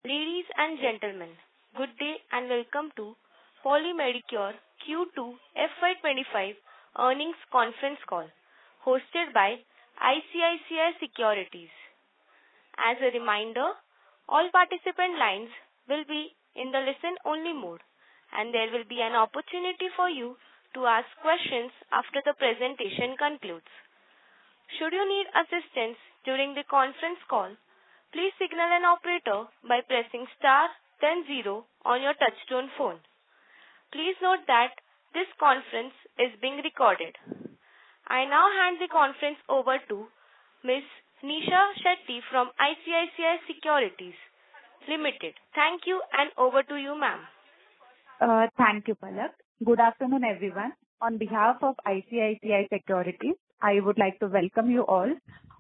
Ladies and gentlemen, good day and welcome to Medicure Q2 FY25 earnings conference call hosted by ICICI Securities. As a reminder, all participant lines will be in the listen-only mode, and there will be an opportunity for you to ask questions after the presentation concludes. Should you need assistance during the conference call, please signal an operator by pressing star then zero on your touchtone phone. Please note that this conference is being recorded. I now hand the conference over to Ms. Nisha Shetty from ICICI Securities Limited. Thank you and over to you, ma'am. Thank you, Palak. Good afternoon, everyone. On behalf of ICICI Securities, I would like to welcome you all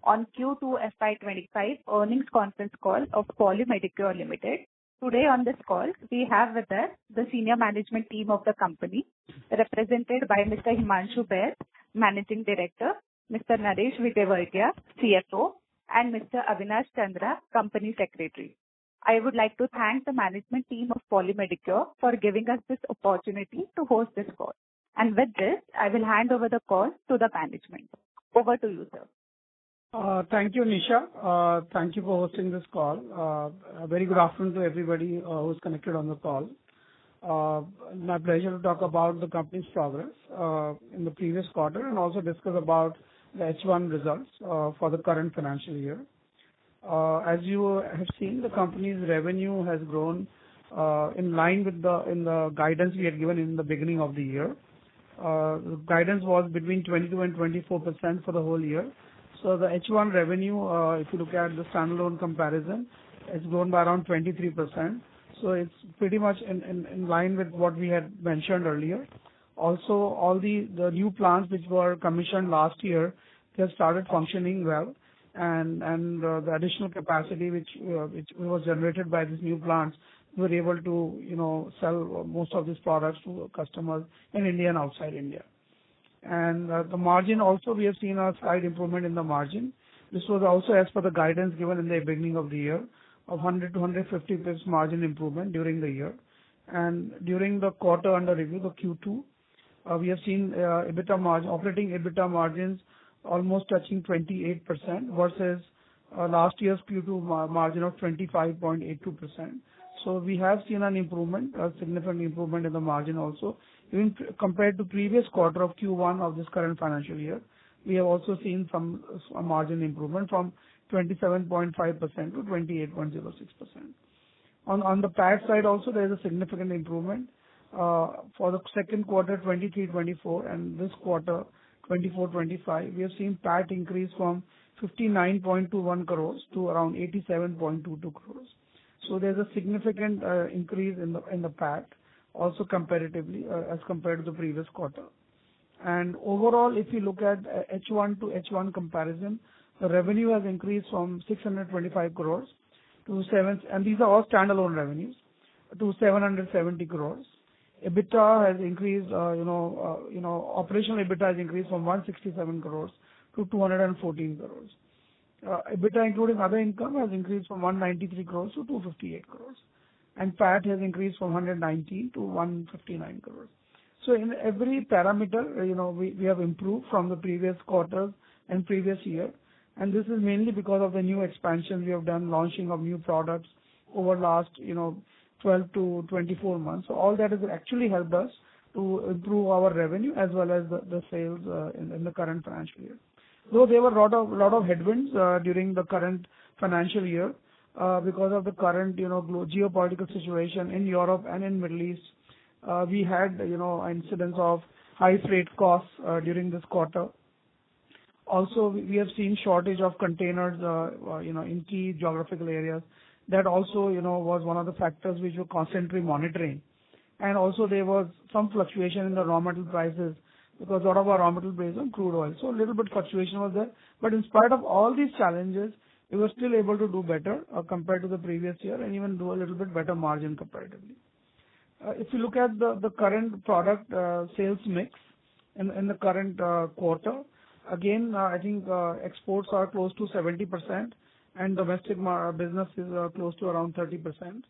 on Q2 FY25 earnings conference call of Medicure Limited. Today on this call, we have with us the senior management team of the company, represented by Mr. Himanshu Baid, Managing Director, Mr. Naresh Vijayvargiya, CFO, and Mr. Avinash Chandra, Company Secretary. I would like to thank the management team of Medicure for giving us this opportunity to host this call. And with this, I will hand over the call to the management. Over to you, sir. Thank you, Nisha. Thank you for hosting this call. A very good afternoon to everybody who's connected on the call. My pleasure to talk about the company's progress in the previous quarter and also discuss about the H1 results for the current financial year. As you have seen, the company's revenue has grown in line with the guidance we had given in the beginning of the year. The guidance was between 22 and 24% for the whole year. So the H1 revenue, if you look at the standalone comparison, it's grown by around 23%. So it's pretty much in line with what we had mentioned earlier. Also, all the new plants which were commissioned last year, they have started functioning well. And the additional capacity which was generated by these new plants, we were able to sell most of these products to customers in India and outside India. And the margin also, we have seen a slight improvement in the margin. This was also as per the guidance given in the beginning of the year of 100 to 150 pips margin improvement during the year. And during the quarter under review, the Q2, we have seen operating EBITDA margins almost touching 28% versus last year's Q2 margin of 25.82%. So we have seen an improvement, a significant improvement in the margin also. Even compared to previous quarter of Q1 of this current financial year, we have also seen some margin improvement from 27.5% to 28.06%. On the PAT side also, there is a significant improvement for the second quarter 23-24 and this quarter 24-25. We have seen PAT increase from 59.21 crores to around 87.22 crores. So there's a significant increase in the PAT, also comparatively as compared to the previous quarter. And overall, if you look at H1 to H1 comparison, the revenue has increased from 625 crores to and these are all standalone revenues, to 770 crores. EBITDA has increased, operational EBITDA has increased from 167 crores to 214 crores. EBITDA including other income has increased from 193 crores to 258 crores. And PAT has increased from 119 to 159 crores. So in every parameter, we have improved from the previous quarters and previous year. And this is mainly because of the new expansion we have done, launching of new products over last, 12 to 24 months. So all that has actually helped us to improve our revenue as well as the sales in the current financial year. Though there were a lot of headwinds during the current financial year because of the current, geopolitical situation in Europe and in Middle East. We had, incidents of high freight costs during this quarter. Also, we have seen shortage of containers, in key geographical areas. That also, was one of the factors which we're constantly monitoring. And also there was some fluctuation in the raw material prices because a lot of our raw material based on crude oil. So a little bit fluctuation was there. But in spite of all these challenges, we were still able to do better compared to the previous year and even do a little bit better margin comparatively. If you look at the current product sales mix in the current quarter, again, I think exports are close to 70% and domestic business is close to around 30%.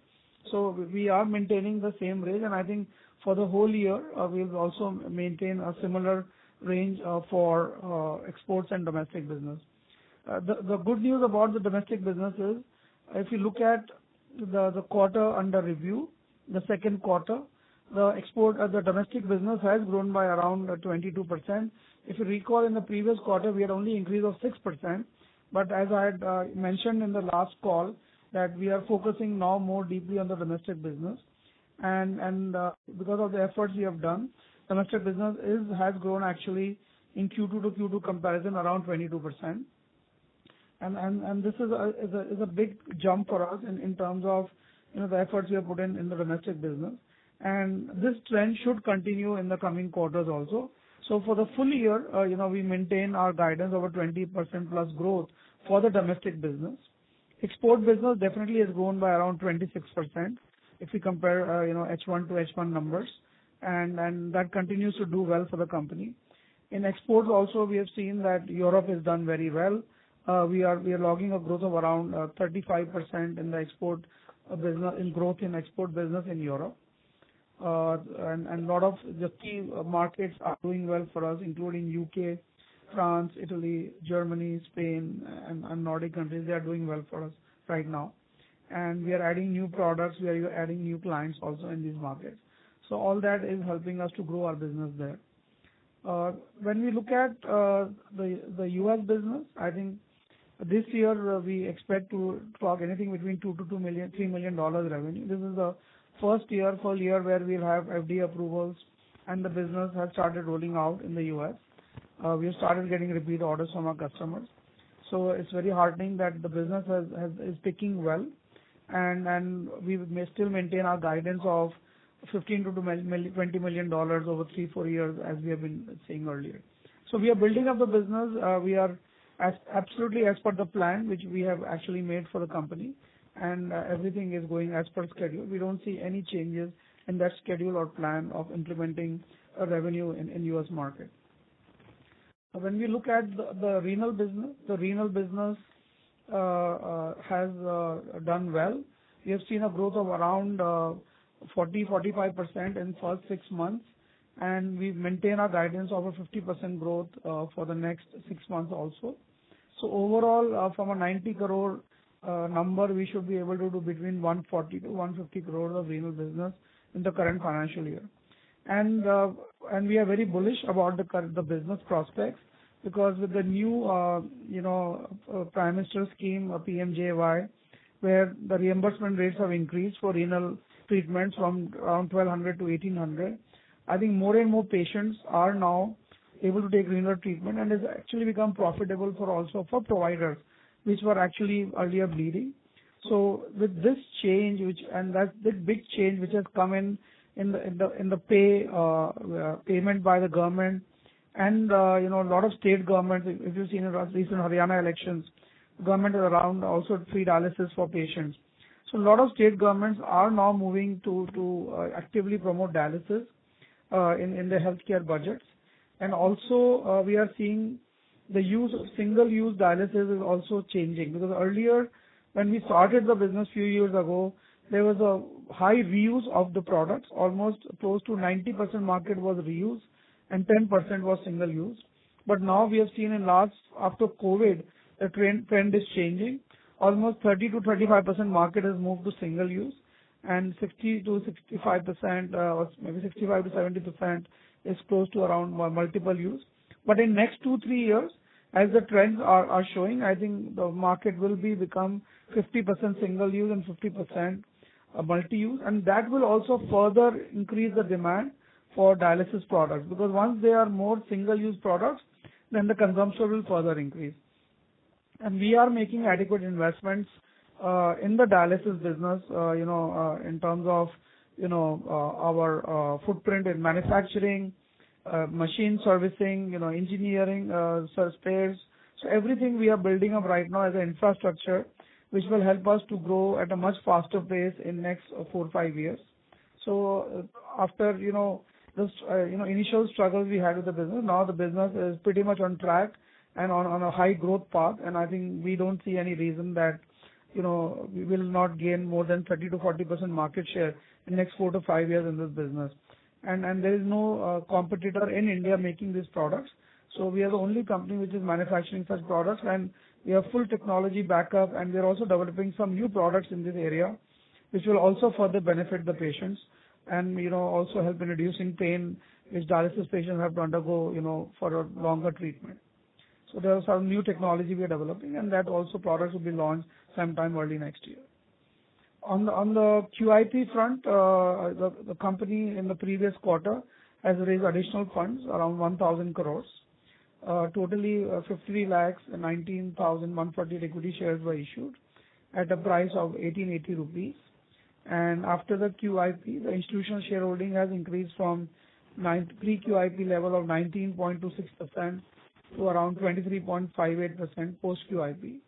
So we are maintaining the same range, and I think for the whole year, we'll also maintain a similar range for exports and domestic business. The good news about the domestic business is, if you look at the quarter under review, the second quarter, the domestic business has grown by around 22%. If you recall, in the previous quarter, we had only increase of 6%. But as I had mentioned in the last call, that we are focusing now more deeply on the domestic business. And because of the efforts we have done, domestic business has grown actually in Q2 to Q2 comparison around 22%. And this is a big jump for us in terms of the efforts we have put in the domestic business. And this trend should continue in the coming quarters also. So for the full year, we maintain our guidance over 20% plus growth for the domestic business. Export business definitely has grown by around 26% if we compare H1 to H1 numbers, and that continues to do well for the company. In exports also, we have seen that Europe has done very well. We are logging a growth of around 35% in the export business, in growth in export business in Europe. And a lot of the key markets are doing well for us, including UK, France, Italy, Germany, Spain, and Nordic countries. They are doing well for us right now. And we are adding new products, we are adding new clients also in these markets. So all that is helping us to grow our business there. When we look at the US business, I think this year we expect to clock anything between $2 to $3 million revenue. This is the full year where we'll have FDA approvals and the business has started rolling out in the US. We have started getting repeat orders from our customers. So it's very heartening that the business is picking well, and we may still maintain our guidance of $15 to $20 million over 3-4 years, as we have been saying earlier. So we are building up the business. We are absolutely as per the plan which we have actually made for the company, and everything is going as per schedule. We don't see any changes in that schedule or plan of implementing a revenue in US market. When we look at the renal business, has done well. We have seen a growth of around 40-45% in first 6 months, and we maintain our guidance of a 50% growth for the next 6 months also. So overall, from a 90 crore number, we should be able to do between 140 to 150 crores of renal business in the current financial year. And we are very bullish about the business prospects, because with the new Prime Minister scheme, PMJY, where the reimbursement rates have increased for renal treatments from around 1,200 to 1,800, I think more and more patients are now able to take renal treatment, and it's actually become profitable for providers which were actually earlier bleeding. So with this change, and that's the big change which has come in the payment by the government, and a lot of state governments. If you've seen in recent Haryana elections, government is around also free dialysis for patients. So a lot of state governments are now moving to actively promote dialysis in their healthcare budgets. And also we are seeing the use of single-use dialysis is also changing, because earlier when we started the business few years ago, there was a high reuse of the products. Almost close to 90% market was reuse and 10% was single use. But now we have seen after COVID, the trend is changing. Almost 30 to 35% market has moved to single use, and 60 to 65%, or maybe 65 to 70% is close to around multiple use. But in next 2-3 years, as the trends are showing, I think the market will become 50% single use and 50% multi-use, and that will also further increase the demand for dialysis products, because once they are more single-use products, then the consumption will further increase. And we are making adequate investments in the dialysis business, in terms of our footprint in manufacturing, machine servicing, engineering, spares. So everything we are building up right now as an infrastructure, which will help us to grow at a much faster pace in next 4-5 years. So after initial struggles we had with the business, now the business is pretty much on track, and on a high growth path. And I think we don't see any reason that, we will not gain more than 30 to 40% market share in next 4 to 5 years in this business. And there is no competitor in India making these products. So we are the only company which is manufacturing such products, and we have full technology backup, and we are also developing some new products in this area, which will also further benefit the patients and, also help in reducing pain, which dialysis patients have to undergo, for a longer treatment. So there are some new technology we are developing, and that also products will be launched sometime early next year. On the QIP front, the company in the previous quarter has raised additional funds around 1,000 crores. Totally 53 lakhs and 19,140 equity shares were issued at a price of 1880 rupees. And after the QIP, the institutional shareholding has increased from pre-QIP level of 19.26% to around 23.58% post-QIP.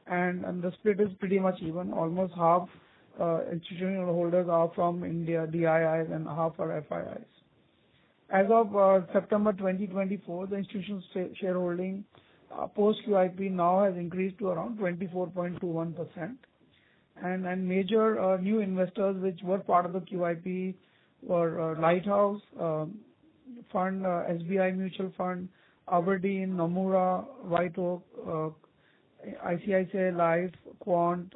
And the split is pretty much even. Almost half institutional holders are from India, DIIs, and half are FIIs. As of September 2024, the institutional shareholding post-QIP now has increased to around 24.21%. And major new investors which were part of the QIP were Lighthouse Fund, SBI Mutual Fund, Aberdeen, Nomura, White Oak, ICICI Life, Quant,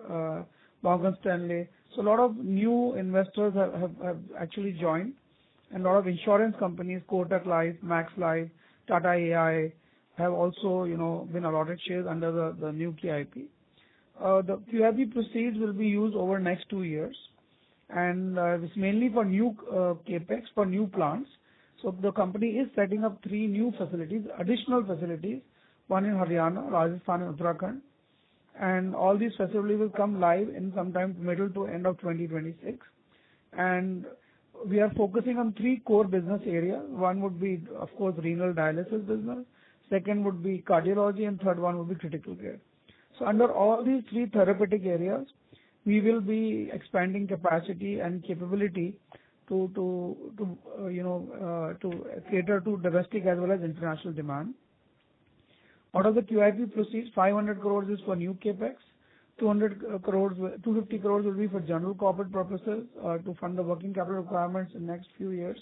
Morgan Stanley. So a lot of new investors have actually joined, and a lot of insurance companies, Kotak Life, Max Life, Tata AI, have also, been allotted shares under the new QIP. The QIP proceeds will be used over next 2 years, and it's mainly for new capex, for new plants. So the company is setting up 3 new facilities, additional facilities, one in Haryana, Rajasthan, and Uttarakhand. And all these facilities will come live in sometime middle to end of 2026. And we are focusing on 3 core business areas. One would be, of course, renal dialysis business. Second would be cardiology, and third one would be critical care. So under all these 3 therapeutic areas, we will be expanding capacity and capability to cater to domestic as well as international demand. Out of the QIP proceeds, 500 crores is for new capex, 250 crores will be for general corporate purposes to fund the working capital requirements in next few years,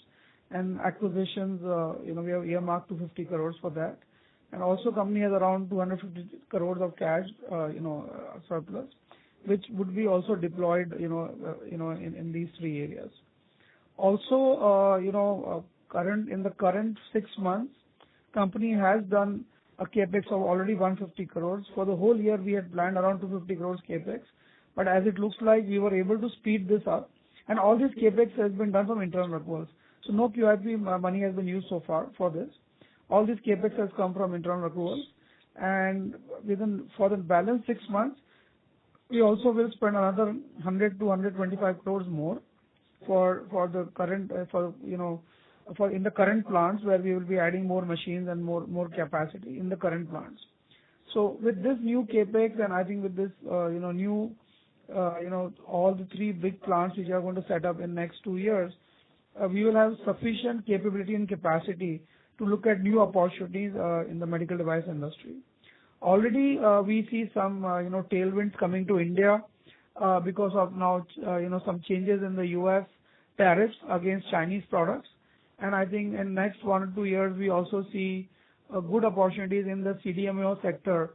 and acquisitions, we have earmarked 250 crores for that. And also company has around 250 crores of cash, surplus, which would be also deployed, in these 3 areas. Also, in the current 6 months, company has done a capex of already 150 crores. For the whole year, we had planned around 250 crores capex, but as it looks like, we were able to speed this up, and all this capex has been done from internal accruals. So no QIP money has been used so far for this. All this capex has come from internal accruals, and for the balance 6 months, we also will spend another 100 to 125 crores more for the current in the current plants, where we will be adding more machines and more capacity in the current plants. So with this new capex, and I think with this new all the 3 big plants which are going to set up in next 2 years, we will have sufficient capability and capacity to look at new opportunities in the medical device industry. Already we see some tailwinds coming to India because of now some changes in the US tariffs against Chinese products. And I think in next 1 or 2 years, we also see good opportunities in the CDMO sector,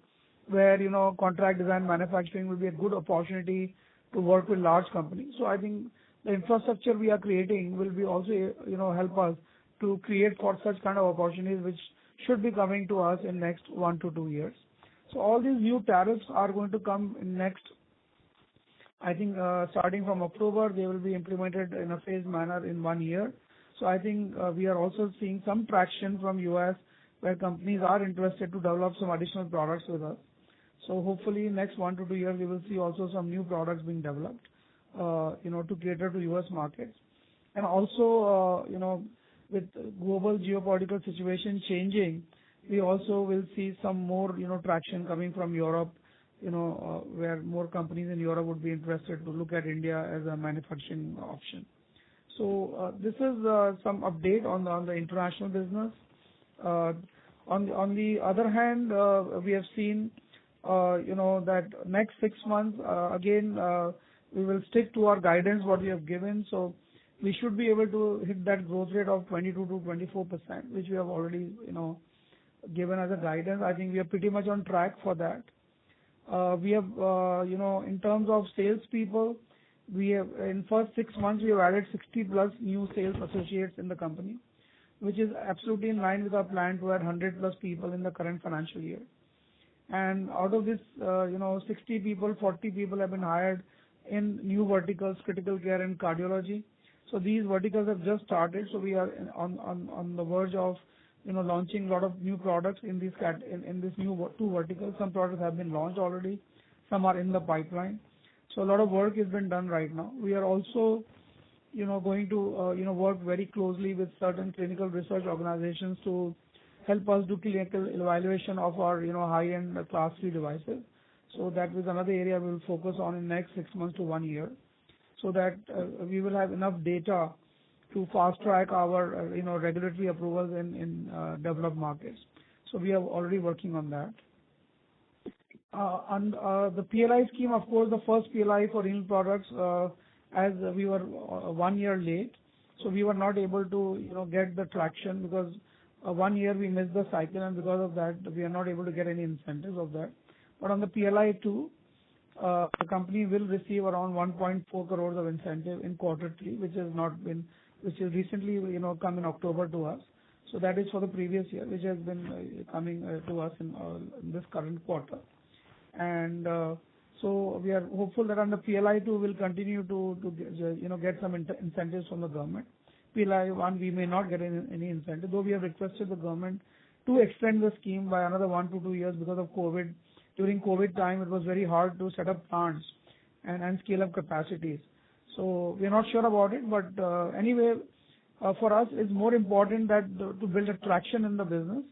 where, contract design manufacturing will be a good opportunity to work with large companies. So I think the infrastructure we are creating will be also, help us to create for such kind of opportunities, which should be coming to us in next 1 to 2 years. So all these new tariffs are going to come in next, I think, starting from October, they will be implemented in a phased manner in 1 year. So I think we are also seeing some traction from US, where companies are interested to develop some additional products with us. So hopefully next 1 to 2 years, we will see also some new products being developed, to cater to US markets. And also, with global geopolitical situation changing, we also will see some more, traction coming from Europe, where more companies in Europe would be interested to look at India as a manufacturing option. So this is some update on the international business. On the other hand, we have seen, that next 6 months, again, we will stick to our guidance, what we have given. So we should be able to hit that growth rate of 22 to 24%, which we have already, given as a guidance. I think we are pretty much on track for that. We have, in terms of salespeople, we have, in first 6 months, we have added 60 plus new sales associates in the company, which is absolutely in line with our plan to add 100 plus people in the current financial year. And out of this, 60 people, 40 people have been hired in new verticals, critical care and cardiology. So these verticals have just started. So we are on the verge of, launching a lot of new products in these in this new two verticals. Some products have been launched already. Some are in the pipeline. So a lot of work has been done right now. We are also, going to, work very closely with certain clinical research organizations to help us do clinical evaluation of our, high-end class 3 devices. So that is another area we will focus on in next 6 months to 1 year, so that we will have enough data to fast track our, regulatory approvals in developed markets. So we are already working on that. On the PLI scheme, of course, the first PLI for renal products, as we were 1 year late, so we were not able to, get the traction because 1 year we missed the cycle, and because of that, we are not able to get any incentives of that. But on the PLI 2, the company will receive around 1.4 crores of incentive in Q3, which has recently, come in October to us. So that is for the previous year, which has been coming to us in this current quarter. And so we are hopeful that on the PLI 2 will continue to get some incentives from the government. PLI 1 we may not get any incentive, though we have requested the government to extend the scheme by another 1 to 2 years because of COVID. During COVID time, it was very hard to set up plants and scale up capacities. So we are not sure about it, but anyway, for us, it's more important that to build a traction in the business,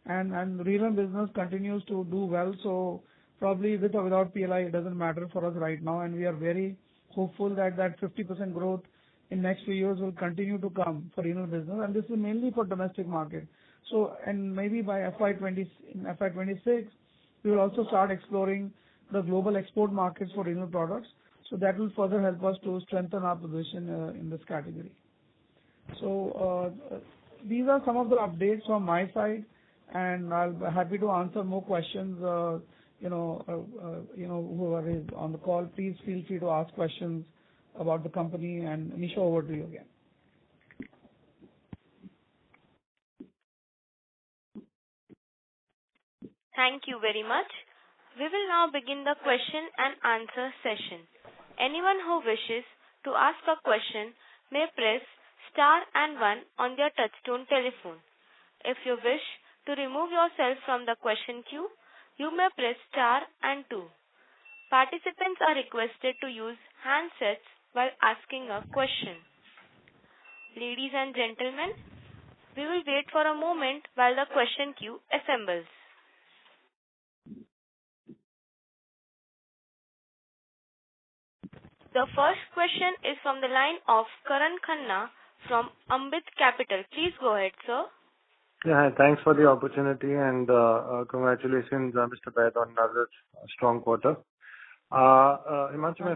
and renal business continues to do well. So probably with or without PLI, it doesn't matter for us right now, and we are very hopeful that 50% growth in next few years will continue to come for renal business, and this is mainly for domestic market. So, and maybe by FY26, we will also start exploring the global export markets for renal products. So that will further help us to strengthen our position in this category. So these are some of the updates from my side, and I'll be happy to answer more questions. Whoever is on the call, please feel free to ask questions about the company. And Nisha, over to you again. Thank you very much. We will now begin the question and answer session. Anyone who wishes to ask a question may press star and 1 on their touchtone telephone. If you wish to remove yourself from the question queue, you may press star and 2. Participants are requested to use handsets while asking a question. Ladies and gentlemen, we will wait for a moment while the question queue assembles. The first question is from the line of Karan Khanna from Ambit Capital. Please go ahead, sir. Yeah, thanks for the opportunity, and congratulations, Mr. Baid, on another strong quarter. Himanshu, my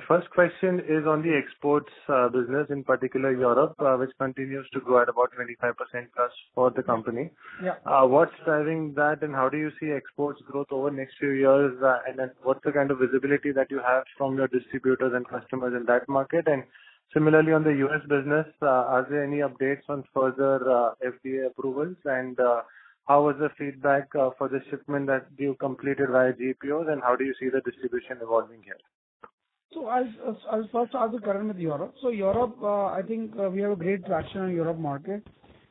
first question is on the exports business, in particular Europe, which continues to grow at about 25% plus for the company. Yeah. What's driving that, and how do you see exports growth over the next few years? And then what's the kind of visibility that you have from your distributors and customers in that market? And similarly, on the US business, are there any updates on further FDA approvals? And how was the feedback for the shipment that you completed via GPOs, and how do you see the distribution evolving here? So I'll first start with Karan with Europe. So Europe, I think we have a great traction in Europe market,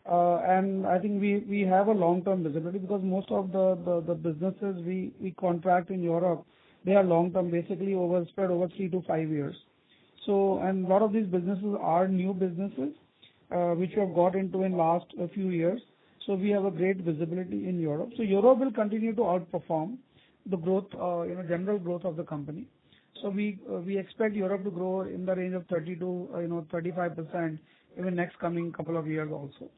and I think we have a long-term visibility because most of the businesses we contract in Europe, they are long-term, basically spread over 3 to 5 years. So, and a lot of these businesses are new businesses, which we have got into in last few years. So we have a great visibility in Europe. So Europe will continue to outperform the growth, general growth of the company. So we expect Europe to grow in the range of 30 to 35% in the next coming couple of years also.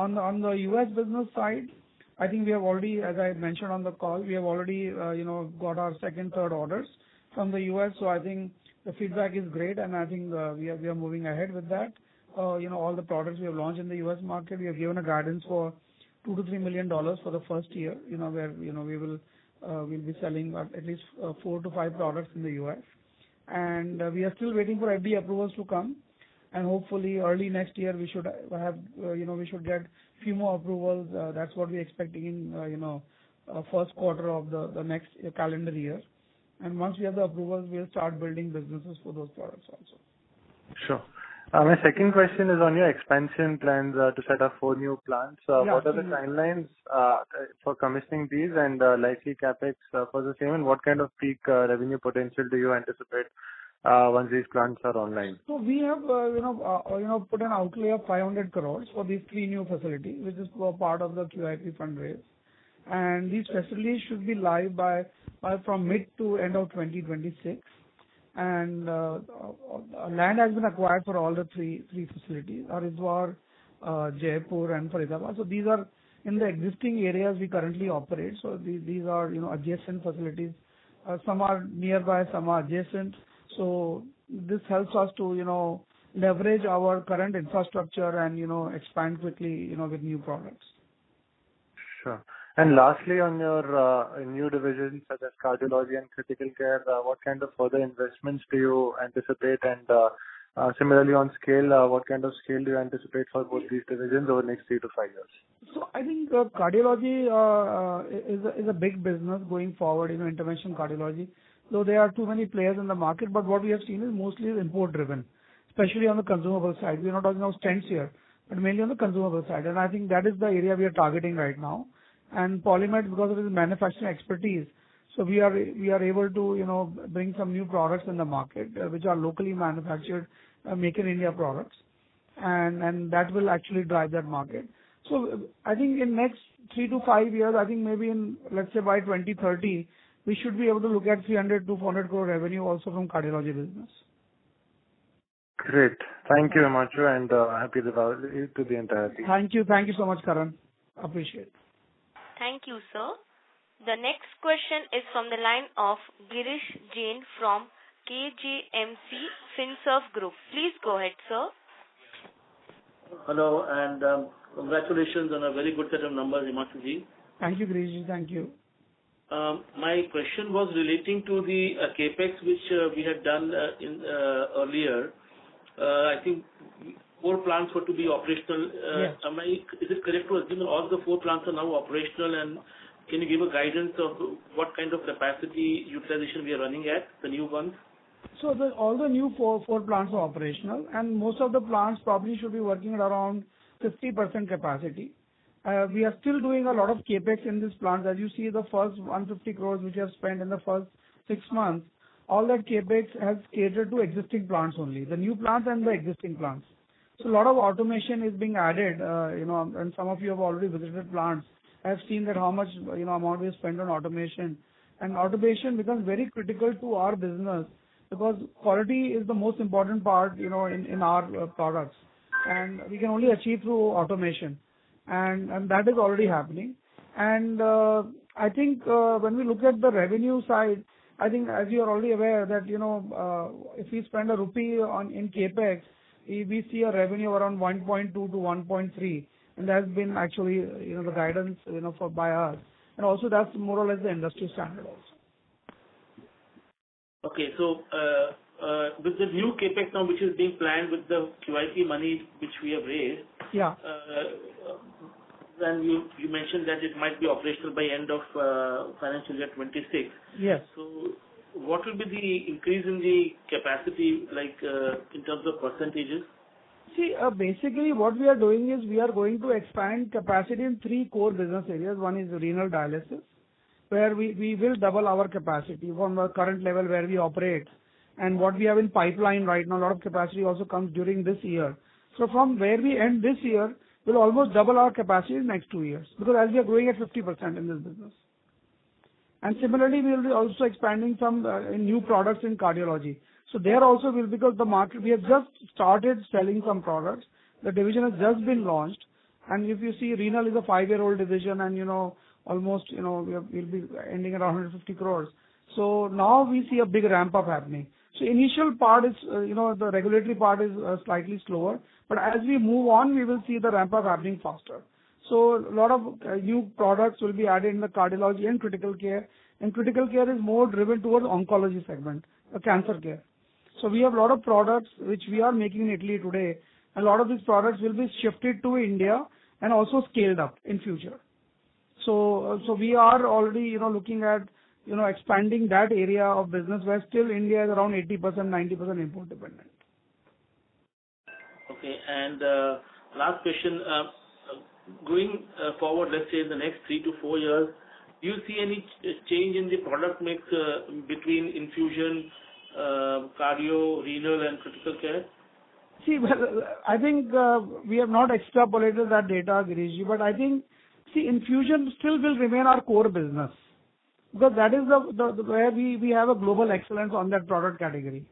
On the U.S. business side, I think we have already, as I mentioned on the call, we have already, got our second, third orders from the U.S. So I think the feedback is great, and I think we are moving ahead with that. All the products we have launched in the U.S. market, we have given a guidance for $2 to $3 million for the first year, where, we'll be selling at least 4 to 5 products in the U.S. And we are still waiting for FDA approvals to come. And hopefully early next year we should have, we should get few more approvals. That's what we're expecting in, first quarter of the next calendar year. And once we have the approvals, we'll start building businesses for those products also. Sure. My second question is on your expansion plans to set up 4 new plants. What are the timelines for commissioning these and likely capex for the same, and what kind of peak revenue potential do you anticipate once these plants are online? So we have, put an outlay of 500 crores for these 3 new facilities, which is part of the QIP fundraise. And these facilities should be live from mid to end of 2026. And land has been acquired for all the three facilities, Haridwar, Jaipur, and Faridabad. So these are in the existing areas we currently operate. So these are, adjacent facilities. Some are nearby, some are adjacent. So this helps us to, leverage our current infrastructure and, expand quickly, with new products. Sure. And lastly, on your new divisions such as cardiology and critical care, what kind of further investments do you anticipate? And similarly on scale, what kind of scale do you anticipate for both these divisions over the next 3 to 5 years? So I think cardiology is a big business going forward, interventional cardiology. Though there are too many players in the market, but what we have seen is mostly import driven, especially on the consumable side. We're not talking about stents here, but mainly on the consumable side. And I think that is the area we are targeting right now. And Polymed, because of its manufacturing expertise, so we are able to, bring some new products in the market, which are locally manufactured, make in India products. And that will actually drive that market. So I think in next 3 to 5 years, I think maybe let's say by 2030, we should be able to look at 300 to 400 crore revenue also from cardiology business. Great. Thank you, Himanshu, and happy Diwali to the entire team. Thank you. Thank you so much, Karan. Appreciate it. Thank you, sir. The next question is from the line of Girish Jain from KJMC FinServ Group. Please go ahead, sir. Hello, and congratulations on a very good set of numbers, Himanshu ji. Thank you, Girish ji. Thank you. My question was relating to the capex which we had done earlier. I think 4 plants were to be operational. Yes. Is it correct to assume that all the 4 plants are now operational, and can you give a guidance of what kind of capacity utilization we are running at, the new ones? So all the new four plants are operational, and most of the plants probably should be working at around 50% capacity. We are still doing a lot of capex in these plants. As you see, the first 150 crores which we have spent in the first 6 months, all that capex has catered to existing plants only, the new plants and the existing plants. So a lot of automation is being added, and some of you have already visited plants. I have seen that how much, amount we have spent on automation. And automation becomes very critical to our business because quality is the most important part, in our products. And we can only achieve through automation. And that is already happening. And I think when we look at the revenue side, I think as you are already aware that, if we spend a rupee in capex, we see a revenue around 1.2 to 1.3, and that's been actually, the guidance, by us. And also that's more or less the industry standard also. Okay, so with the new capex now which is being planned with the QIP money which we have raised, yeah. Then you mentioned that it might be operational by end of financial year 26. Yes. So what will be the increase in the capacity, like in terms of percentages? See, basically what we are doing is we are going to expand capacity in 3 core business areas. One is renal dialysis, where we will double our capacity from the current level where we operate. And what we have in pipeline right now, a lot of capacity also comes during this year. So from where we end this year, we'll almost double our capacity in the next 2 years, because as we are growing at 50% in this business. And similarly, we will be also expanding some in new products in cardiology. So there also will, because the market, we have just started selling some products. The division has just been launched, And if you see, renal is a 5-year-old division, and almost we'll be ending around 150 crores. So now we see a big ramp up happening. So initial part is the regulatory part is slightly slower, but as we move on, we will see the ramp up happening faster. So a lot of new products will be added in the cardiology and critical care. And critical care is more driven towards oncology segment, cancer care. So we have a lot of products which we are making in Italy today. A lot of these products will be shifted to India and also scaled up in future. So we are already looking at expanding that area of business where still India is around 80%, 90% import dependent. Okay. And last question, going forward, let's say in the next 3 to 4 years, do you see any change in the product mix between infusion, cardio, renal, and critical care? See, well, I think we have not extrapolated that data, Girishji, but I think, infusion still will remain our core business, because that is the where we have a global excellence on that product category.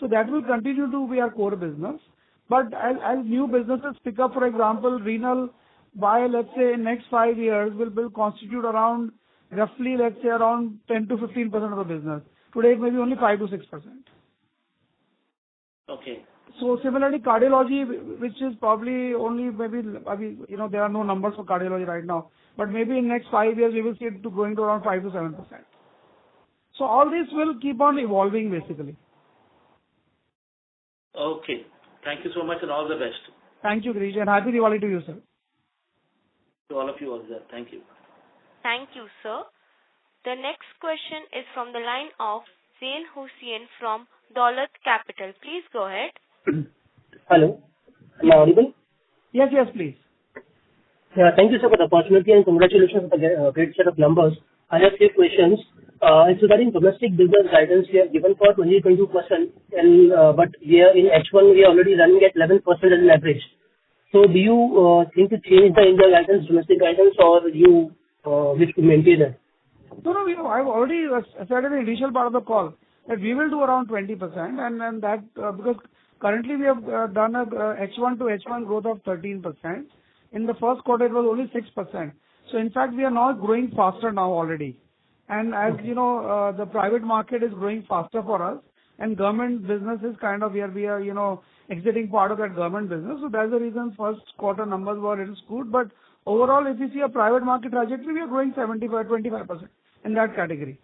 So that will continue to be our core business. But as new businesses pick up, for example, renal, by let's say next 5 years will constitute around roughly, let's say, around 10 to 15% of the business. Today it may be only 5 to 6%. Okay. So similarly, cardiology, which is probably only maybe, there are no numbers for cardiology right now, but maybe in next 5 years we will see it to going to around 5 to 7%. So all this will keep on evolving basically. Okay. Thank you so much and all the best. Thank you, Girish, and happy Diwali to you, sir. To all of you also. Thank you. Thank you, sir. The next question is from the line of Zain Hussain from Daulat Capital. Please go ahead. Hello. Am I audible? Yes, please. Yeah, thank you, sir, for the opportunity, and congratulations for the great set of numbers. I have few questions. It's regarding domestic business guidance. We have given for 20-22%, and but we are in H1, we are already running at 11% as an average. So do you think to change the India guidance, domestic guidance, or you wish to maintain it? No, I've already said in the initial part of the call that we will do around 20%, and that because currently we have done a H1 to H1 growth of 13%. In the first quarter, it was only 6%. So in fact, we are now growing faster now already. And as you know, the private market is growing faster for us, and government business is kind of where we are, exiting part of that government business. So that's the reason first quarter numbers were a little skewed. But overall, if you see a private market trajectory, we are growing 25% in that category.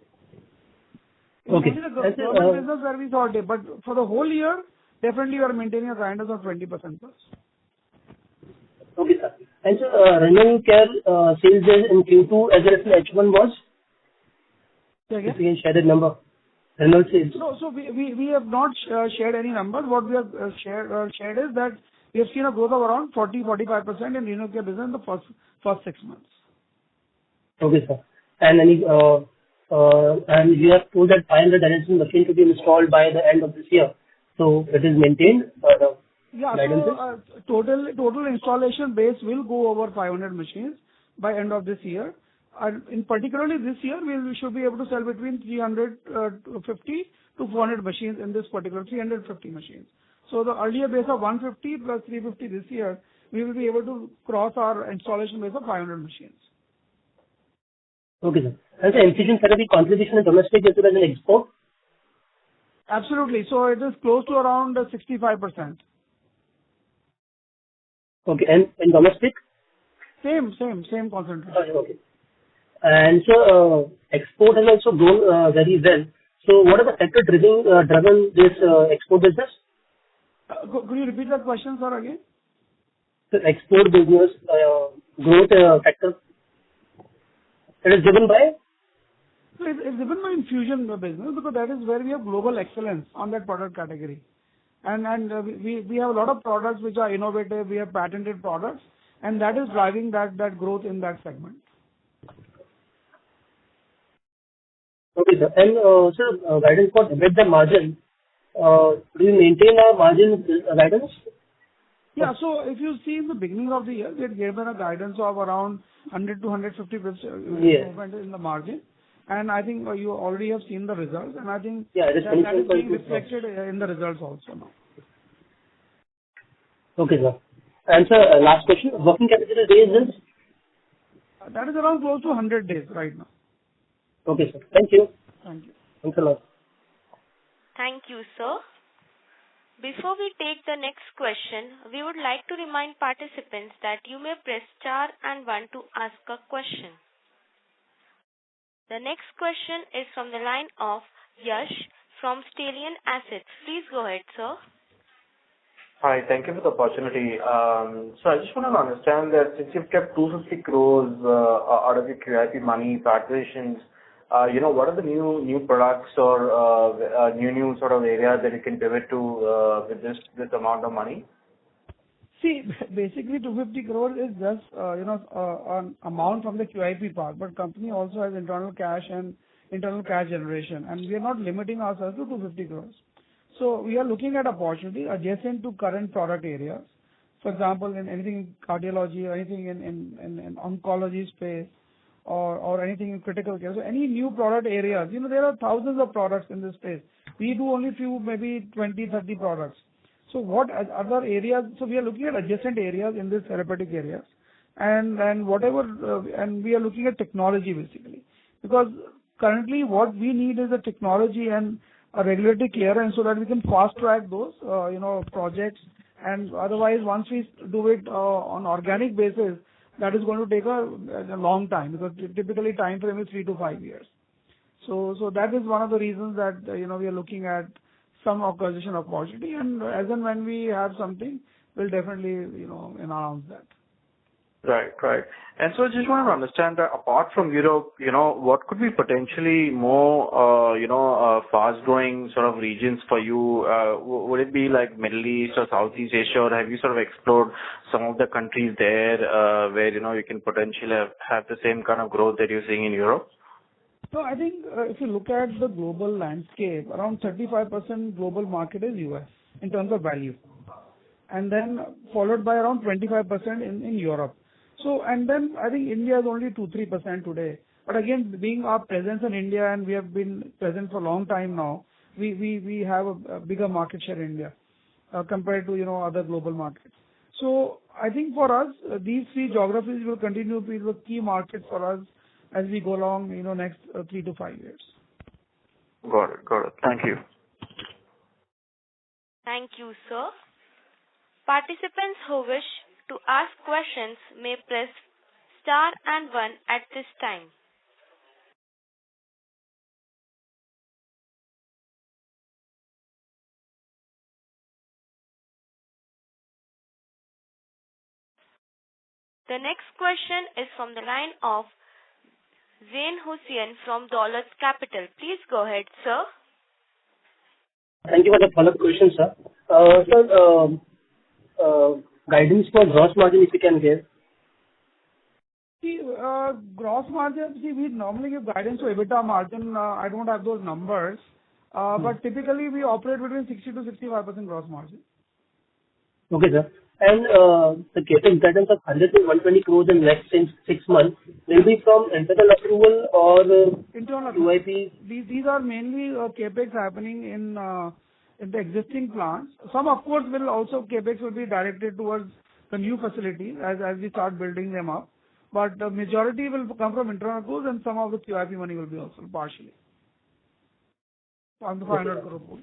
Okay. It's only the government business where we saw it, but for the whole year, definitely we are maintaining a guidance of 20% plus. Okay, sir. And so, renal care sales in Q2 as well as in H1 was? Say again? If you can share that number. Renal sales. No, so we have not shared any numbers. What we have shared is that we have seen a growth of around 40-45% in renal care business in the first 6 months. Okay, sir. And any and you have told that 500 dialysis machine to be installed by the end of this year. So it is maintained. Yeah. So total installation base will go over 500 machines by end of this year. In particularly this year, we should be able to sell between 350 to 400 machines in this particular 350 machines. So the earlier base of 150 plus 350 this year, we will be able to cross our installation base of 500 machines. Okay, sir. And the infusion therapy contribution in domestic as well as in export? Absolutely. So it is close to around 65%. Okay, and in domestic? Same concentration. Okay. And so export has also grown very well. So what are the factors driven this export business? Could you repeat that question, sir, again? The export business growth factor. It is driven by? So it's driven by infusion business, because that is where we have global excellence on that product category. And we have a lot of products which are innovative, we have patented products, and that is driving that growth in that segment. Okay, sir. And sir, guidance for EBITDA margin, do you maintain our margin guidance? Yeah, so if you see in the beginning of the year, we had given a guidance of around 100 to 150 improvement in the margin. And I think you already have seen the results, and I think that is being reflected in the results also now. Okay, sir. And sir, last question. Working capital days is? That is around close to 100 days right now. Okay, sir. Thank you. Thank you. Thanks a lot. Thank you, sir. Before we take the next question, we would like to remind participants that you may press star and one to ask a question. The next question is from the line of Yash from Stallion Assets. Please go ahead, sir. Hi, thank you for the opportunity. So I just want to understand that since you've kept 250 crores out of your QIP money for acquisitions, what are the new products or new sort of areas that you can pivot to with this amount of money? See, basically 250 crores is just, an amount from the QIP part, but company also has internal cash and internal cash generation, and we are not limiting ourselves to 250 crores. So we are looking at opportunity adjacent to current product areas. For example, in anything in cardiology or anything in oncology space or anything in critical care. So any new product areas, there are thousands of products in this space. We do only few, maybe 20, 30 products. So what other areas? So we are looking at adjacent areas in this therapeutic areas, and whatever, and we are looking at technology basically, because currently what we need is a technology and a regulatory clearance so that we can fast track those, projects. And otherwise, once we do it on organic basis, that is going to take a long time, because typically time frame is 3 to 5 years. So that is one of the reasons that we are looking at some acquisition opportunity, and as and when we have something, we'll definitely announce that. Right. And so I just want to understand that apart from Europe, what could be potentially more, fast-growing sort of regions for you? Would it be like Middle East or Southeast Asia, or have you sort of explored some of the countries there where, you can potentially have the same kind of growth that you're seeing in Europe? So I think if you look at the global landscape, around 35% global market is US in terms of value, and then followed by around 25% in Europe. So, and then I think India is only 2-3% today. But again, being our presence in India, and we have been present for a long time now, we have a bigger market share in India compared to other global markets. So I think for us, these three geographies will continue to be the key markets for us as we go along, next 3 to 5 years. Got it. Thank you. Thank you, sir. Participants who wish to ask questions may press star and one at this time. The next question is from the line of Zain Hussain from Daulat Capital. Please go ahead, sir. Thank you for the follow-up question, sir. Guidance for gross margin, if you can give. See, gross margin, we normally give guidance to EBITDA margin. I don't have those numbers, but typically we operate between 60 to 65% gross margin. Okay, sir. And the CapEx guidance of 100 to 120 crores in next 6 months will be from internal approval or internal QIP? These are mainly CapEx happening in the existing plants. Some, of course, CapEx will be directed towards the new facilities as we start building them up. But the majority will come from internal accruals, and some of the QIP money will be also partially from the 500 crore pool.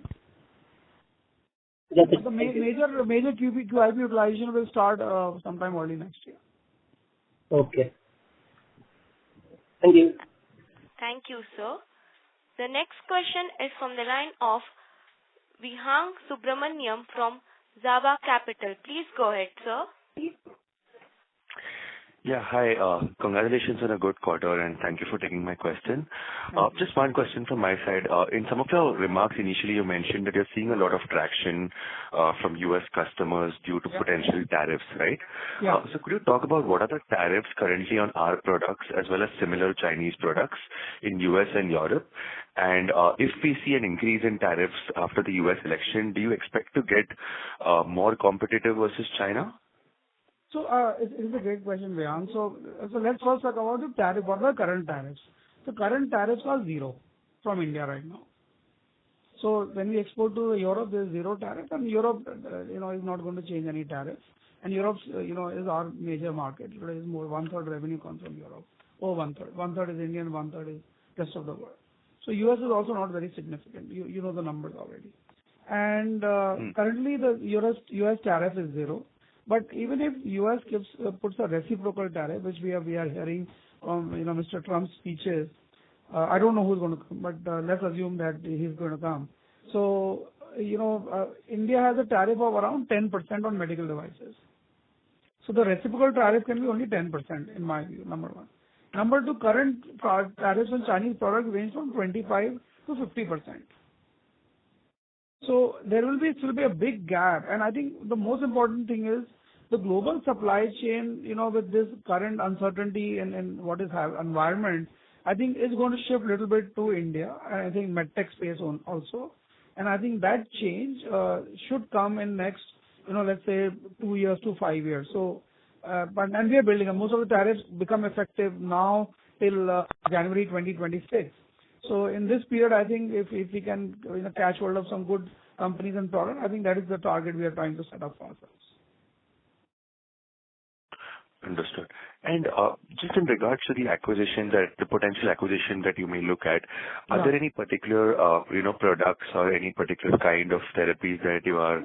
The major QIP utilization will start sometime early next year. Okay. Thank you. Thank you, sir. The next question is from the line of Vihang Subramaniam from Zaba Capital. Please go ahead, sir. Yeah, hi. Congratulations on a good quarter, and thank you for taking my question. Just one question from my side. In some of your remarks initially, you mentioned that you're seeing a lot of traction from US customers due to potential tariffs, right? Yeah. So could you talk about what are the tariffs currently on our products as well as similar Chinese products in US and Europe? And if we see an increase in tariffs after the US election, do you expect to get more competitive versus China? So it's a great question, Vihang. So let's first talk about the tariff. What are the current tariffs? The current tariffs are 0 from India right now. So when we export to Europe, there's zero tariff, and Europe, is not going to change any tariffs. And Europe, is our major market. It is more one-third revenue comes from Europe, or one-third. One-third is Indian, one-third is rest of the world. So US is also not very significant. You know the numbers already. And currently the US tariff is zero. But even if US puts a reciprocal tariff, which we are hearing from Mr. Trump's speeches, I don't know who's going to come, but let's assume that he's going to come. So India has a tariff of around 10% on medical devices. So the reciprocal tariff can be only 10% in my view. Number one. Number two, current tariffs on Chinese products range from 25 to 50%. So there will still be a big gap, and I think the most important thing is the global supply chain, with this current uncertainty and what is environment, I think is going to shift a little bit to India, and I think medtech space also. And I think that change should come in next, let's say 2 years to 5 years. So, and we are building, most of the tariffs become effective now till January 2026. So in this period, I think if we can catch hold of some good companies and products, I think that is the target we are trying to set up for ourselves. Understood. And just in regards to the potential acquisition that you may look at, are there any particular, products or any particular kind of therapies that you are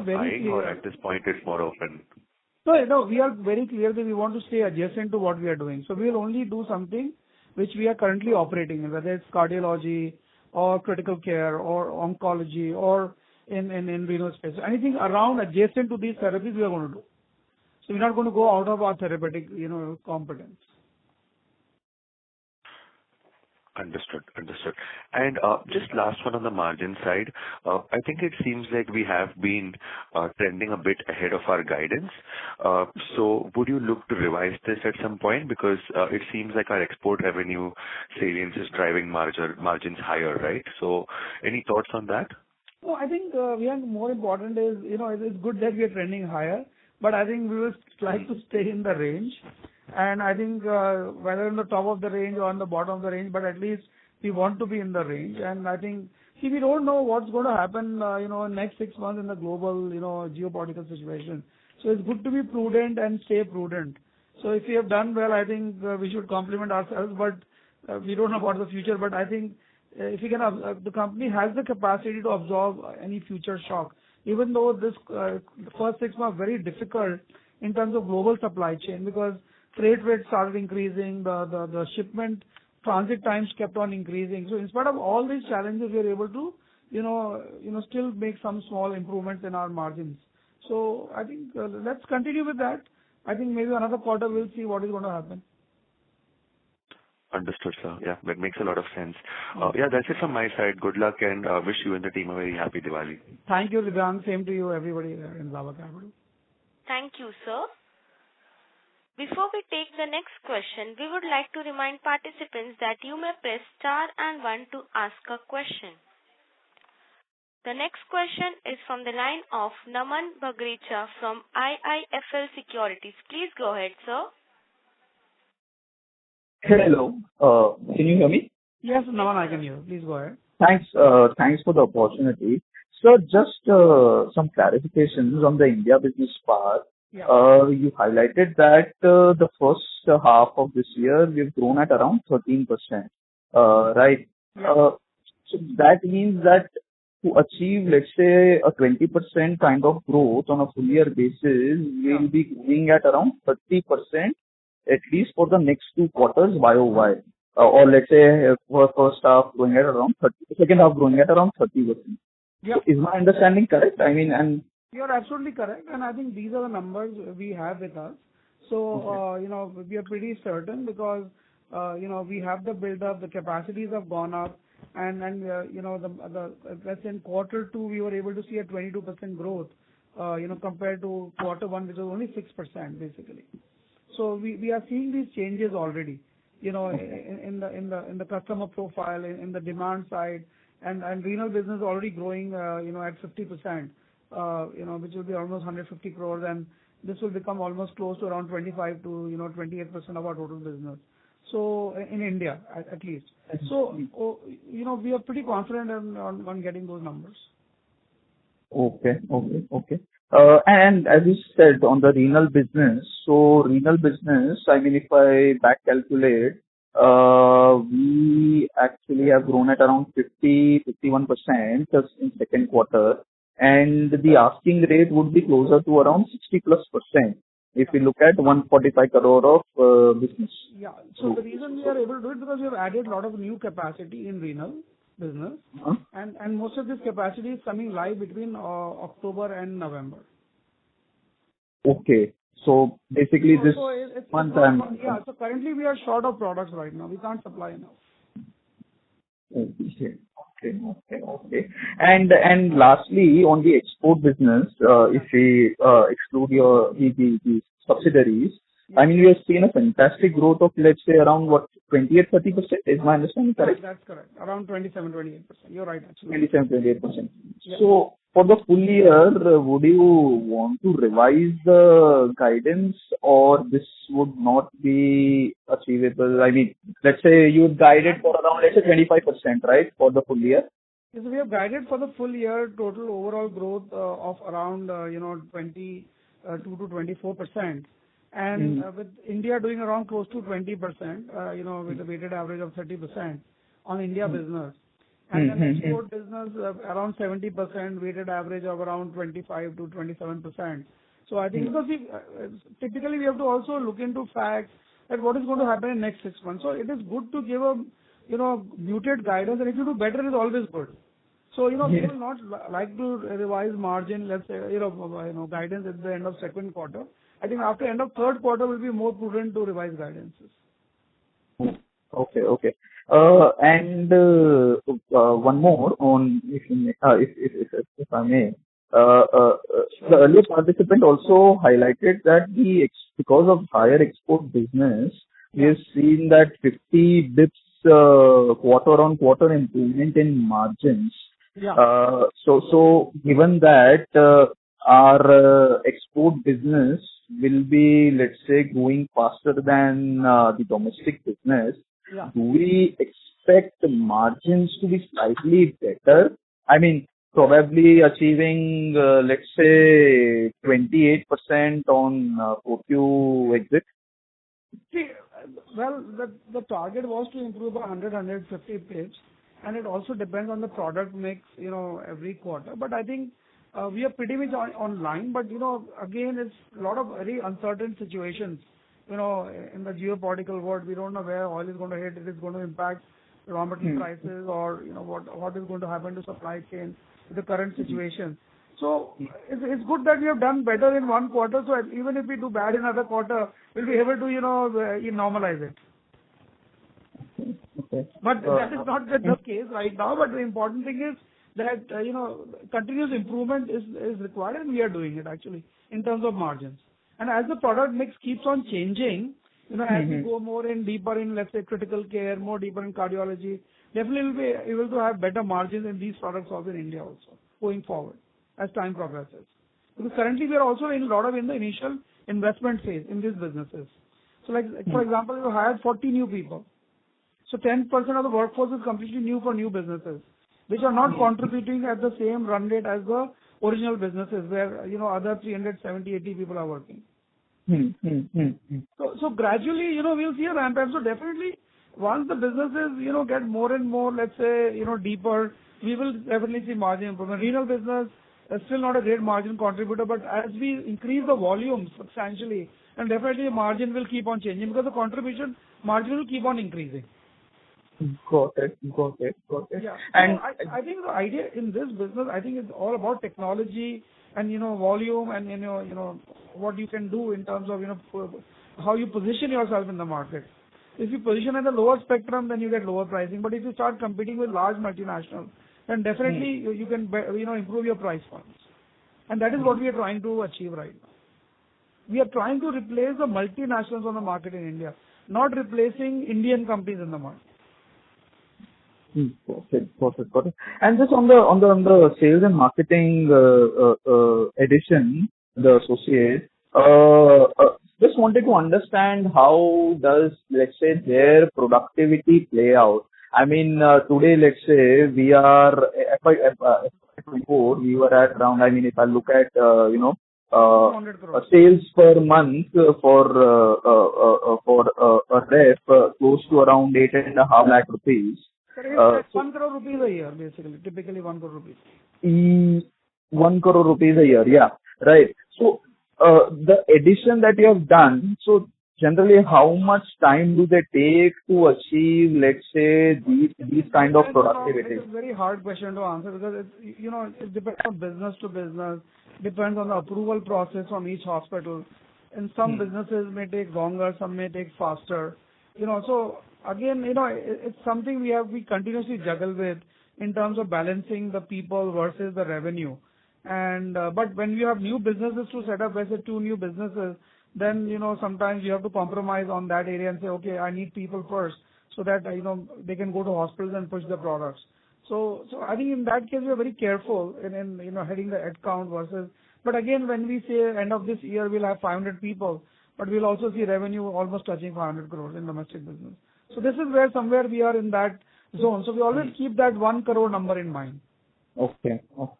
buying, or at this point it's more open? No, we are very clear that we want to stay adjacent to what we are doing. So we will only do something which we are currently operating in, whether it's cardiology or critical care or oncology or in renal space. So anything around adjacent to these therapies we are going to do. So we're not going to go out of our therapeutic, competence. Understood. And just last one on the margin side, I think it seems like we have been trending a bit ahead of our guidance. So would you look to revise this at some point? Because it seems like our export revenue salience is driving margins higher, right? So any thoughts on that? No, I think more important is, it's good that we are trending higher, but I think we will like to stay in the range. And I think whether on the top of the range or on the bottom of the range, but at least we want to be in the range. And I think, we don't know what's going to happen, next 6 months in the global, geopolitical situation. So it's good to be prudent and stay prudent. So if we have done well, I think we should compliment ourselves, but we don't know about the future. But I think if we can, the company has the capacity to absorb any future shock. Even though this first 6 months very difficult in terms of global supply chain, because freight rates started increasing, the shipment transit times kept on increasing. So in spite of all these challenges, we are able to, still make some small improvements in our margins. So I think let's continue with that. I think maybe another quarter we'll see what is going to happen. Understood, sir. Yeah, that makes a lot of sense. That's it from my side. Good luck, and wish you and the team a very happy Diwali. Thank you, Ridhan. Same to you, everybody there in Lava Capital. Thank you, sir. Before we take the next question, we would like to remind participants that you may press star and 1 to ask a question. The next question is from the line of Naman Bagrecha from IIFL Securities. Please go ahead, sir. Hello. Can you hear me? Yes, Naman, I can hear. Please go ahead. Thanks for the opportunity. So just some clarifications on the India business part. Yeah. You highlighted that the first half of this year we've grown at around 13%, right? Yeah. So that means that to achieve, let's say, a 20% kind of growth on a full year basis, we'll be growing at around 30%, at least for the next 2 quarters YOY. Or let's say for first half growing at around 30, second half growing at around 30%. Yeah. So is my understanding correct? I mean, and you're absolutely correct, and I think these are the numbers we have with us. So, okay. We are pretty certain because, we have the build-up, the capacities have gone up, and let's say in quarter 2, we were able to see a 22% growth, compared to quarter 1, which was only 6%, basically. So we are seeing these changes already, in the customer profile, in the demand side, and renal business already growing, at 50%. Which will be almost 150 crores, and this will become almost close to around 25 to 28% of our total business. So in India, at least. So, we are pretty confident on getting those numbers. Okay. And as you said, on the renal business, I mean, if I back calculate, we actually have grown at around 51% just in second quarter, and the asking rate would be closer to around 60+% if we look at 145 crore of business. Yeah. So the reason we are able to do it because we have added a lot of new capacity in renal business, and most of this capacity is coming live between October and November. Okay. So basically this month so currently we are short of products right now. We can't supply enough. Okay. And lastly, on the export business, if we exclude the subsidiaries, I mean, we have seen a fantastic growth of, let's say, around 28-30%. Is my understanding correct? That's correct. Around 27-28%. You're right, actually. 27-28%. Yeah. So for the full year, would you want to revise the guidance, or this would not be achievable? I mean, let's say you guided for around, let's say, 25%, right, for the full year? Yes, we have guided for the full year total overall growth of around 22 to 24%. And with India doing around close to 20%, with a weighted average of 30% on India business. And then export business around 70%, weighted average of around 25 to 27%. So I think because typically we have to also look into facts that what is going to happen in next 6 months. So it is good to give a muted guidance, and if you do better, it's always good. So we will not like to revise margin, let's say guidance at the end of second quarter. I think after end of third quarter will be more prudent to revise guidances. Okay. And one more on, if I may. The earlier participant also highlighted that because of higher export business, we have seen that 50 bips quarter-on-quarter improvement in margins. Yeah. So given that our export business will be, let's say, growing faster than the domestic business, do we expect the margins to be slightly better? I mean, probably achieving, let's say, 28% on 4Q exit? See, well, the target was to improve by 150 pips, and it also depends on the product mix, every quarter. But I think we are pretty much on line, but again, it's a lot of very uncertain situations. In the geopolitical world, we don't know where oil is going to hit. It is going to impact raw material prices, or what is going to happen to supply chain with the current situation. So it's good that we have done better in one quarter. So even if we do bad in another quarter, we'll be able to normalize it. Okay. But that is not the case right now. But the important thing is that continuous improvement is required, and we are doing it actually in terms of margins. And as the product mix keeps on changing, as we go more deeper in, let's say, critical care, more deeper in cardiology, definitely we'll be able to have better margins in these products also in India also going forward as time progresses. Because currently we are also in a lot of in the initial investment phase in these businesses. So like for example, we hired 40 new people. So 10% of the workforce is completely new for new businesses, which are not contributing at the same run rate as the original businesses where, other 370, 80 people are working. So gradually, we'll see a ramp up. So definitely, once the businesses, get more and more, let's say, deeper, we will definitely see margin improvement. Renal business is still not a great margin contributor, but as we increase the volume substantially, and definitely the margin will keep on changing because the contribution margin will keep on increasing. Got it. Yeah. And I think the idea in this business, I think it's all about technology and, volume and, what you can do in terms of, how you position yourself in the market. If you position at the lower spectrum, then you get lower pricing. But if you start competing with large multinationals, then definitely you can, improve your price points. And that is what we are trying to achieve right now. We are trying to replace the multinationals on the market in India, not replacing Indian companies in the market. Got it. And just on the sales and marketing addition, the associate, Just wanted to understand how does, let's say, their productivity play out. I mean, today, let's say we are FY24, we were at around, I mean, if I look at, 200 crores. sales per month for a rep, close to around 8.5 lakh rupees. So it's 1 crore rupees a year, basically. Typically 1 crore rupees. 1 crore rupees a year, yeah. Right. So, the addition that you have done, so generally, how much time do they take to achieve, let's say, these kind of productivity? It's a very hard question to answer because it depends on business to business, depends on the approval process from each hospital. And some businesses may take longer, some may take faster. So again, it's something we continuously juggle with in terms of balancing the people versus the revenue. And but when you have new businesses to set up, let's say 2 new businesses, then sometimes you have to compromise on that area and say, okay, I need people first so that they can go to hospitals and push the products. So I think in that case we are very careful in heading the head count versus. But again, when we say end of this year we'll have 500 people, but we'll also see revenue almost touching 500 crores in domestic business. So this is where somewhere we are in that zone. So we always keep that 1 crore number in mind. Okay. So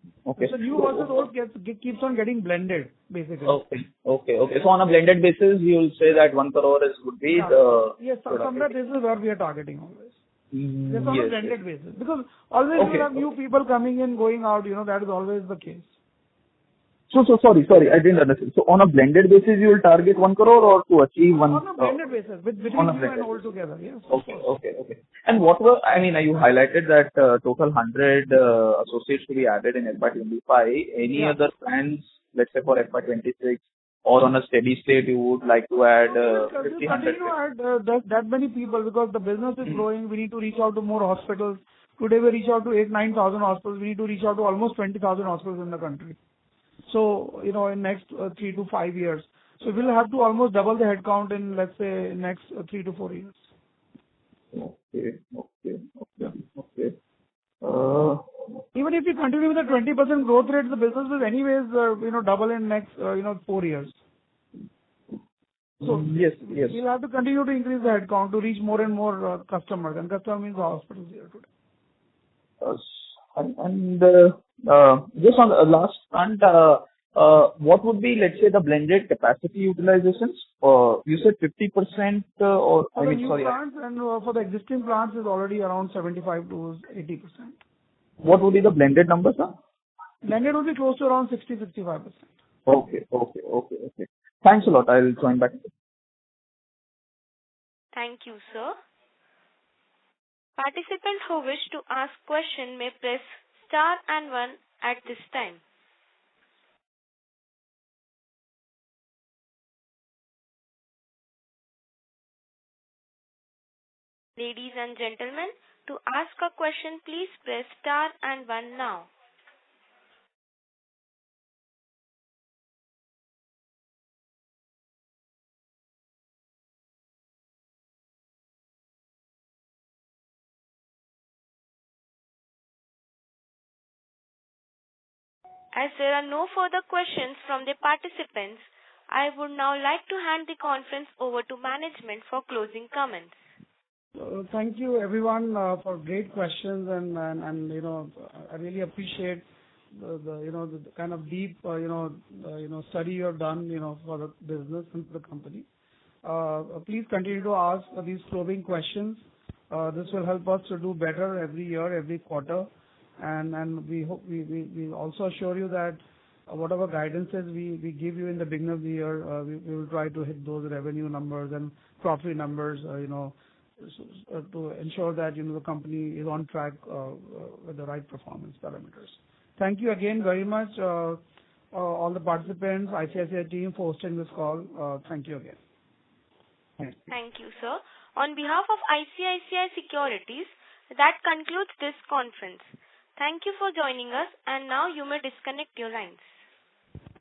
new versus old keeps on getting blended, basically. Okay. So on a blended basis, you will say that 1 crore would be the... Yes, somewhere this is where we are targeting always. Yes, on a blended basis. Because always we have new people coming in, going out, that is always the case. So sorry, I didn't understand. So on a blended basis, you will target 1 crore or to achieve 1... On a blended basis, between new and old together, yes. Okay. And you highlighted that total 100 associates to be added in FY25. Any other plans, let's say for FY26 or on a steady state, you would like to add 50, 100? We continue to add that many people because the business is growing. We need to reach out to more hospitals. Today we reach out to 9,000 hospitals. We need to reach out to almost 20,000 hospitals in the country. So, in next 3 to 5 years. So we'll have to almost double the headcount in, let's say, next 3 to 4 years. Okay. Even if we continue with the 20% growth rate, the business will anyways, double in next, 4 years. So yes. We'll have to continue to increase the headcount to reach more and more customers. And customer means the hospitals here today. Just on the last front, what would be, let's say, the blended capacity utilizations? You said 50% or... For the new plants and for the existing plants is already around 75 to 80%. What would be the blended number, sir? Blended will be close to around 60-65%. Okay. Thanks a lot. I'll join back. Thank you, sir. Participants who wish to ask question may press star and 1 at this time. Ladies and gentlemen, to ask a question, please press star and 1 now. As there are no further questions from the participants, I would now like to hand the conference over to management for closing comments. Thank you everyone for great questions and I really appreciate the kind of deep study you have done for the business and for the company. Please continue to ask these probing questions. This will help us to do better every year, every quarter. And we hope we also assure you that whatever guidances we give you in the beginning of the year, we will try to hit those revenue numbers and profit numbers, to ensure that the company is on track with the right performance parameters. Thank you again very much, all the participants, ICICI team for hosting this call. Thank you again. Thank you, sir. On behalf of ICICI Securities, that concludes this conference. Thank you for joining us, and now you may disconnect your lines.